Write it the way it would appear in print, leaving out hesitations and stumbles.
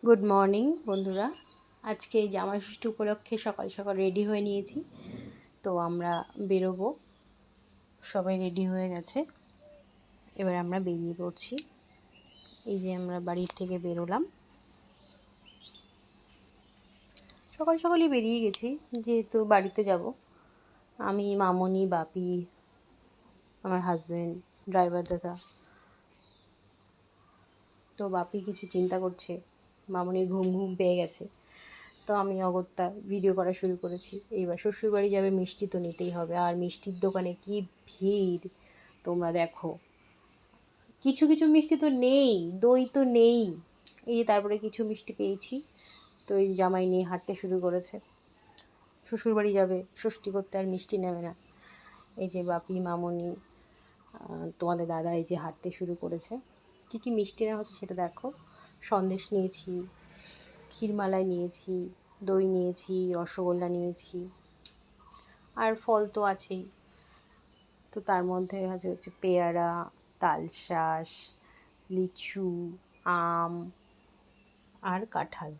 Good morning বন্ধুরা। আজকে এই জামাই ষষ্ঠী উপলক্ষে সকাল সকাল রেডি হয়ে নিয়েছি। তো আমরা বেরোবো, সবাই রেডি হয়ে গেছে। এবার আমরা বেরিয়ে পড়ছি। এই যে আমরা বাড়ির থেকে বেরোলাম, সকাল সকালই বেরিয়ে গেছি যেহেতু বাড়িতে যাব। আমি, মামনি, বাপি, আমার হাজব্যান্ড, ড্রাইভার দাদা। তো বাপি কিছু চিন্তা করছে, মামনির ঘুম ঘুম পেয়ে গেছে। তো আমি অগত্যা ভিডিও করা শুরু করেছি। এইবার শ্বশুরবাড়ি যাবে, মিষ্টি তো নিতেই হবে। আর মিষ্টির দোকানে কি ভিড় তোমরা দেখো। কিছু কিছু মিষ্টি তো নেই, দই তো নেই। এই যে তারপরে কিছু মিষ্টি পেয়েছি। তো এই জামাই নিয়ে হাঁটতে শুরু করেছে। শ্বশুরবাড়ি যাবে, ষষ্ঠী করতে আর মিষ্টি নেবে না। এই যে বাপি, মামনি, তোমাদের দাদা এই যে হাঁটতে শুরু করেছে। কী কী মিষ্টি নেওয়া হচ্ছে সেটা দেখো। সন্দেশ নিয়েছি, ক্ষীরমালাই নিয়েছি, দই নিয়েছি, রসগোল্লা নিয়েছি, আর ফল তো আছেই। তো তার মধ্যে হচ্ছে পেয়ারা, তালশাঁস, লিচু, আম আর কাঁঠাল।